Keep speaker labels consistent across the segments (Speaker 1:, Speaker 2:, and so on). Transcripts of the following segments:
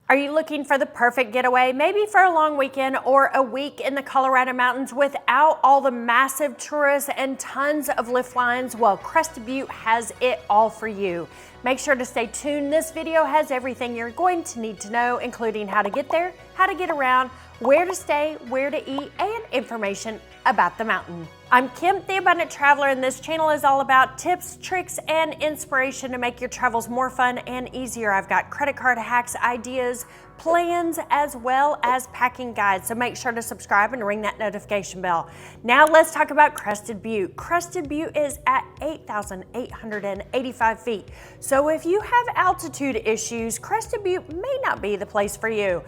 Speaker 1: Are you looking for the perfect getaway, maybe for a long weekend or a week in the Colorado mountains without all the massive tourists and tons of lift lines? Well, Crested Butte has it all for you. Make sure to stay tuned. This video has everything you're going to need to know, including how to get there, how to get around, where to stay, where to eat, and information about the mountain. I'm Kim, the Abundant Traveler, and this channel is all about tips, tricks, and inspiration to make your travels more fun and easier. I've got credit card hacks, ideas, plans, as well as packing guides, so make sure to subscribe and ring that notification bell. Now let's talk about Crested Butte. Crested Butte is at 8,885 feet. So if you have altitude issues, Crested Butte may not be the place for you.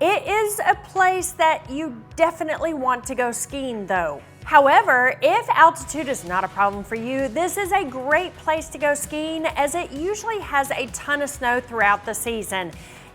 Speaker 1: It is a place that you definitely want to go skiing though. However, if altitude is not a problem for you, this is a great place to go skiing as it usually has a ton of snow throughout the season.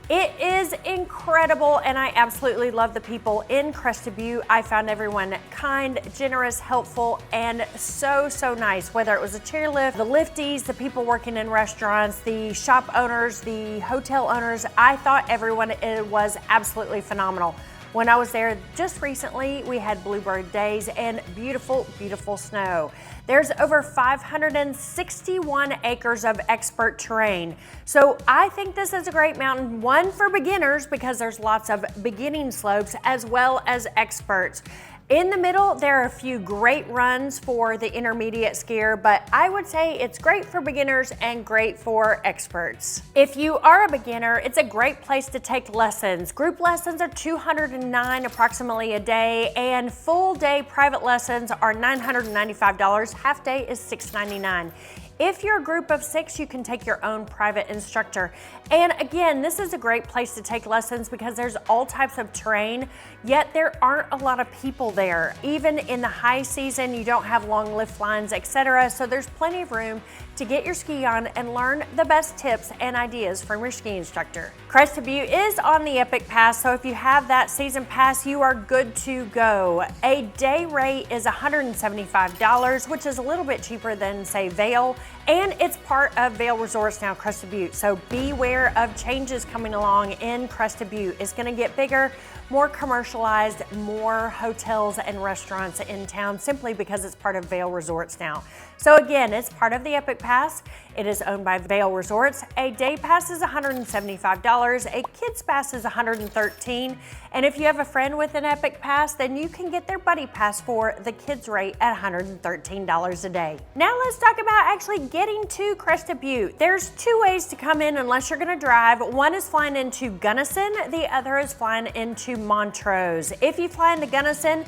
Speaker 1: It is incredible and I absolutely love the people in Crested Butte. I found everyone kind, generous, helpful, and so nice. Whether it was a chairlift, the lifties, the people working in restaurants, the shop owners, the hotel owners, I thought everyone was absolutely phenomenal. When I was there just recently, we had bluebird days and beautiful, beautiful snow. There's over 561 acres of expert terrain. So I think this is a great mountain, one for beginners because there's lots of beginning slopes as well as experts. In the middle, there are a few great runs for the intermediate skier, but I would say it's great for beginners and great for experts. If you are a beginner, it's a great place to take lessons. Group lessons are $209 approximately a day, and full day private lessons are $995. Half day is $699. If you're a group of 6, you can take your own private instructor. And again, this is a great place to take lessons because there's all types of terrain, yet there aren't a lot of people there. Even in the high season, you don't have long lift lines, etc. So there's plenty of room to get your ski on and learn the best tips and ideas from your ski instructor. Crested Butte is on the Epic Pass, so if you have that season pass, you are good to go. A day rate is $175, which is a little bit cheaper than, say, Vail, and it's part of Vail Resorts now, Crested Butte. So beware of changes coming along in Crested Butte. It's gonna get bigger, more commercialized, more hotels and restaurants in town simply because it's part of Vail Resorts now. So again, it's part of the Epic Pass. It is owned by Vail Resorts. A day pass is $175. A kids pass is $113. And if you have a friend with an Epic Pass, then you can get their buddy pass for the kids rate at $113 a day. Now let's talk about actually getting to Crested Butte. There's 2 ways to come in unless you're gonna drive. One is flying into Gunnison, the other is flying into Montrose. If you fly into Gunnison,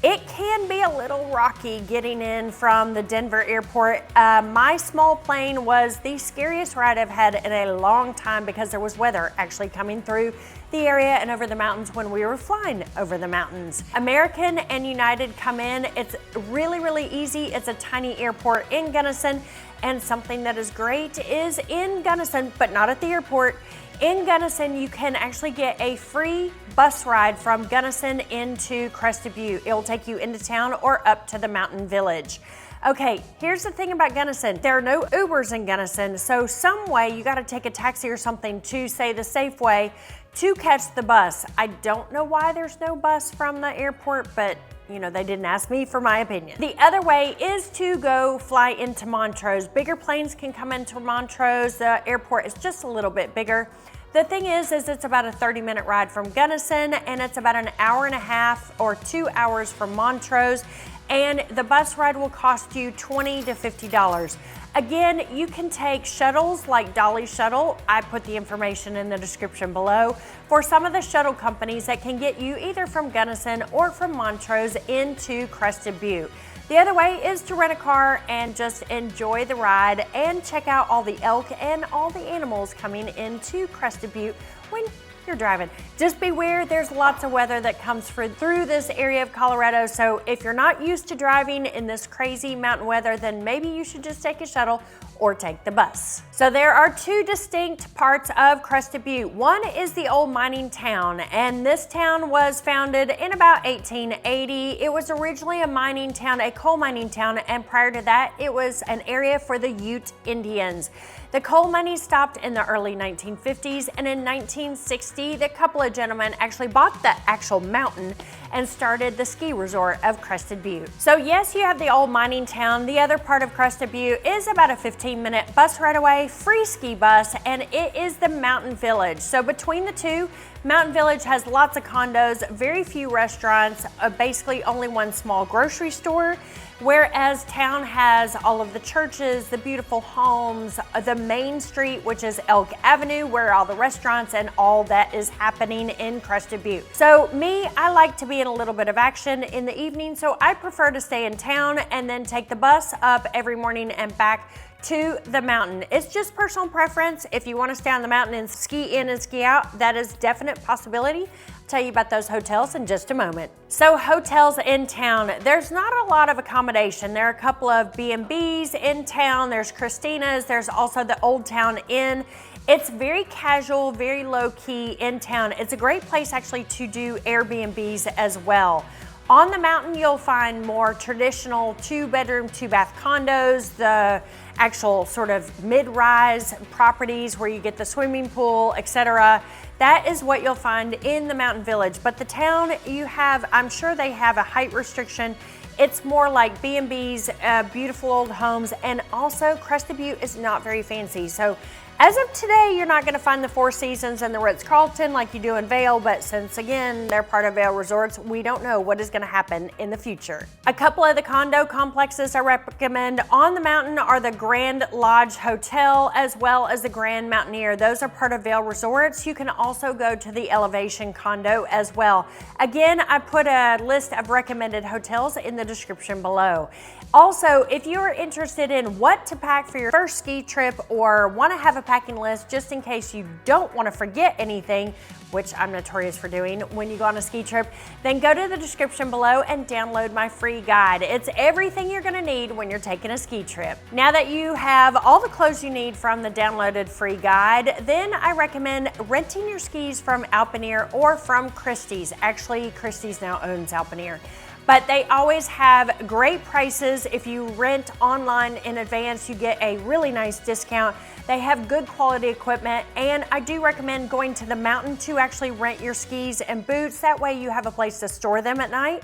Speaker 1: it can be a little rocky getting in from the Denver airport. My small plane was the scariest ride I've had in a long time because there was weather actually coming through the area and over the mountains when we were flying over the mountains. American and United come in. It's really easy. It's a tiny airport in Gunnison, and something that is great is in Gunnison, but not at the airport. In Gunnison, you can actually get a free bus ride from Gunnison into Crested Butte. It'll take you into town or up to the mountain village. Okay, here's the thing about Gunnison. There are no Ubers in Gunnison, so some way you gotta take a taxi or something to, say, the Safeway to catch the bus. I don't know why there's no bus from the airport, but you know, they didn't ask me for my opinion. The other way is to go fly into Montrose. Bigger planes can come into Montrose. The airport is just a little bit bigger. The thing is it's about a 30-minute ride from Gunnison, and it's about an hour and a half or 2 hours from Montrose, and the bus ride will cost you $20 to $50. Again, you can take shuttles like Dolly Shuttle. I put the information in the description below for some of the shuttle companies that can get you either from Gunnison or from Montrose into Crested Butte. The other way is to rent a car and just enjoy the ride and check out all the elk and all the animals coming into Crested Butte when you're driving. Just beware, there's lots of weather that comes through this area of Colorado, so if you're not used to driving in this crazy mountain weather, then maybe you should just take a shuttle or take the bus. So there are two distinct parts of Crested Butte. One is the old mining town, and this town was founded in about 1880. It was originally a mining town, a coal mining town, and prior to that, it was an area for the Ute Indians. The coal mining stopped in the early 1950s, and in 1960, the couple of gentlemen actually bought the actual mountain and started the ski resort of Crested Butte. So yes, you have the old mining town. The other part of Crested Butte is about a 15-minute bus ride away, free ski bus, and it is the Mountain Village. So between the two, Mountain Village has lots of condos, very few restaurants, basically only one small grocery store, whereas Town has all of the churches, the beautiful homes, the main street, which is Elk Avenue, where all the restaurants and all that is happening in Crested Butte. So me, I like to be in a little bit of action in the evening, so I prefer to stay in Town and then take the bus up every morning and back to the mountain. It's just personal preference. If you want to stay on the mountain and ski in and ski out, that is definite possibility. I'll tell you about those hotels in just a moment. So hotels in Town, there's not a lot of accommodation. There are a couple of B&Bs in Town. There's Christina's. There's also the Old Town Inn. It's very casual, very low key in Town. It's a great place actually to do Airbnbs as well. On the mountain, you'll find more traditional 2-bedroom, 2-bath condos, the actual sort of mid-rise properties where you get the swimming pool, etc. That is what you'll find in the Mountain Village. But the Town, you have, I'm sure they have a height restriction. It's more like B&Bs, beautiful old homes, and also Crested Butte is not very fancy. So as of today, you're not going to find the Four Seasons and the Ritz-Carlton like you do in Vail, but since again, they're part of Vail Resorts, we don't know what is going to happen in the future. A couple of the condo complexes I recommend on the mountain are the Grand Lodge Hotel as well as the Grand Mountaineer. Those are part of Vail Resorts. You can also go to the Elevation condo as well. Again, I put a list of recommended hotels in the description below. Also, if you are interested in what to pack for your first ski trip or want to have a packing list just in case you don't want to forget anything, which I'm notorious for doing when you go on a ski trip, then go to the description below and download my free guide. It's everything you're going to need when you're taking a ski trip. Now that you have all the clothes you need from the downloaded free guide, then I recommend renting your skis from Alpineer or from Christie's. Actually, Christie's now owns Alpineer. But they always have great prices. If you rent online in advance, you get a really nice discount. They have good quality equipment, and I do recommend going to the mountain to actually rent your skis and boots. That way you have a place to store them at night.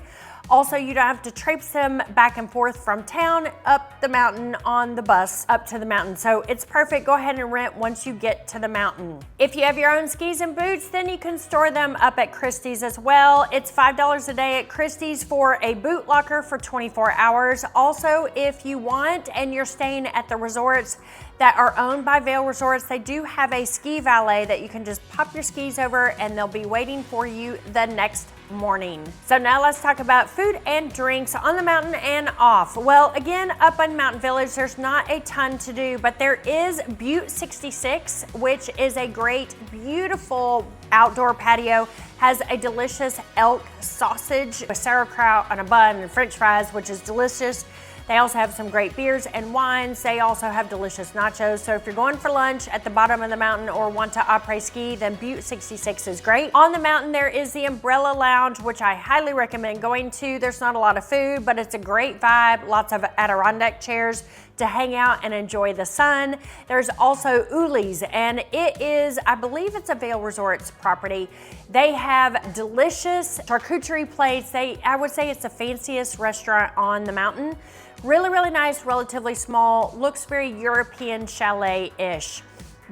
Speaker 1: Also, you don't have to traipse them back and forth from town up the mountain on the bus up to the mountain. So it's perfect. Go ahead and rent once you get to the mountain. If you have your own skis and boots, then you can store them up at Christie's as well. It's $5 a day at Christie's for a boot locker for 24 hours. Also, if you want and you're staying at the resorts that are owned by Vail Resorts, they do have a ski valet that you can just pop your skis over and they'll be waiting for you the next morning. So now let's talk about food and drinks on the mountain and off. Well, again, up on Mountain Village, there's not a ton to do, but there is Butte 66, which is a great, beautiful outdoor patio. Has a delicious elk sausage with sauerkraut on a bun and french fries, which is delicious. They also have some great beers and wines. They also have delicious nachos. So if you're going for lunch at the bottom of the mountain or want to après ski, then Butte 66 is great. On the mountain, there is the Umbrella Lounge, which I highly recommend going to. There's not a lot of food, but it's a great vibe. Lots of Adirondack chairs to hang out and enjoy the sun. There's also Uli's, and it is, I believe it's a Vail Resorts property. They have delicious charcuterie plates. I would say it's the fanciest restaurant on the mountain. Really, really nice, relatively small, looks very European chalet-ish.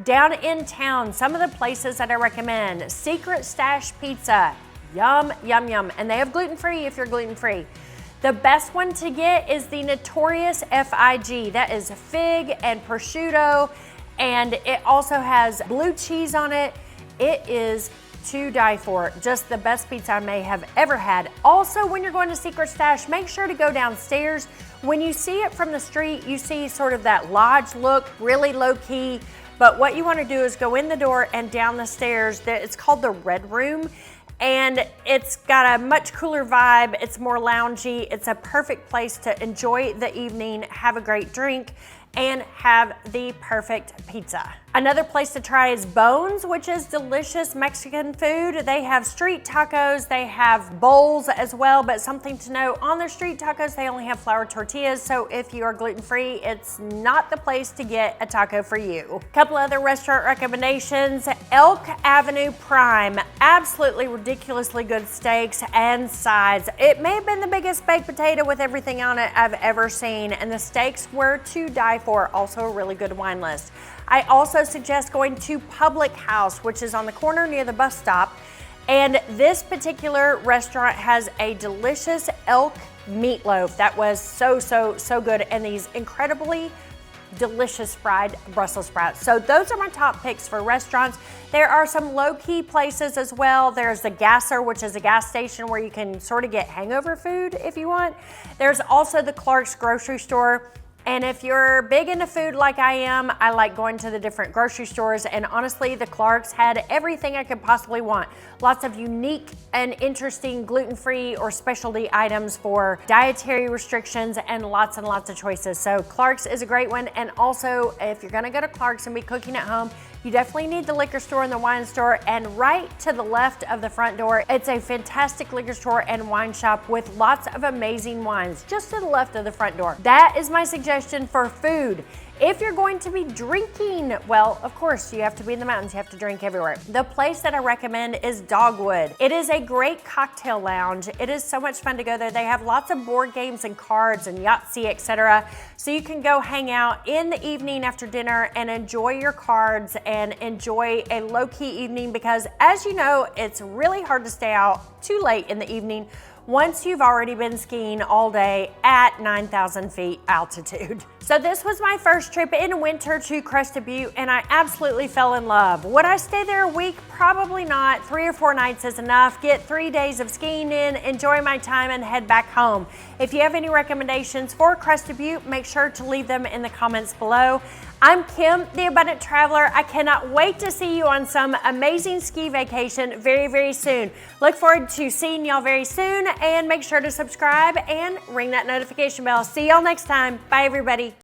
Speaker 1: Down in town, some of the places that I recommend, Secret Stash Pizza, yum, yum, yum. And they have gluten-free if you're gluten-free. The best one to get is the notorious FIG. That is fig and prosciutto, and it also has blue cheese on it. It is to die for. Just the best pizza I may have ever had. Also, when you're going to Secret Stash, make sure to go downstairs. When you see it from the street, you see sort of that lodge look, really low key. But what you want to do is go in the door and down the stairs. It's called the Red Room, and it's got a much cooler vibe. It's more loungy. It's a perfect place to enjoy the evening, have a great drink, and have the perfect pizza. Another place to try is Bones, which is delicious Mexican food. They have street tacos, they have bowls as well, but something to note, on their street tacos, they only have flour tortillas, so if you are gluten-free, it's not the place to get a taco for you. A couple other restaurant recommendations. Elk Avenue Prime, absolutely ridiculously good steaks and sides. It may have been the biggest baked potato with everything on it I've ever seen, and the steaks were to die for. Also a really good wine list. I also suggest going to Public House, which is on the corner near the bus stop. And this particular restaurant has a delicious elk meatloaf that was so good, and these incredibly delicious fried Brussels sprouts. So those are my top picks for restaurants. There are some low-key places as well. There's the Gasser, which is a gas station where you can sort of get hangover food if you want. There's also the Clark's grocery store. And if you're big into food like I am, I like going to the different grocery stores, and honestly, the Clark's had everything I could possibly want. Lots of unique and interesting gluten-free or specialty items for dietary restrictions, and lots of choices. So Clark's is a great one. And also, if you're gonna go to Clark's and be cooking at home, you definitely need the liquor store and the wine store, and right to the left of the front door, it's a fantastic liquor store and wine shop with lots of amazing wines, just to the left of the front door. That is my suggestion for food. If you're going to be drinking, well, of course, you have to be in the mountains, you have to drink everywhere. The place that I recommend is Dogwood. It is a great cocktail lounge. It is so much fun to go there. They have lots of board games and cards and Yahtzee, etc. So you can go hang out in the evening after dinner and enjoy your cards and enjoy a low-key evening, because as you know, it's really hard to stay out too late in the evening once you've already been skiing all day at 9,000 feet altitude. So this was my first trip in winter to Crested Butte, and I absolutely fell in love. Would I stay there a week? Probably not. 3 or 4 nights is enough. Get 3 days of skiing in, enjoy my time, and head back home. If you have any recommendations for Crested Butte, make sure to leave them in the comments below. I'm Kim, the Abundant Traveler. I cannot wait to see you on some amazing ski vacation very soon. Look forward to seeing y'all very soon, and make sure to subscribe and ring that notification bell. See y'all next time. Bye, everybody.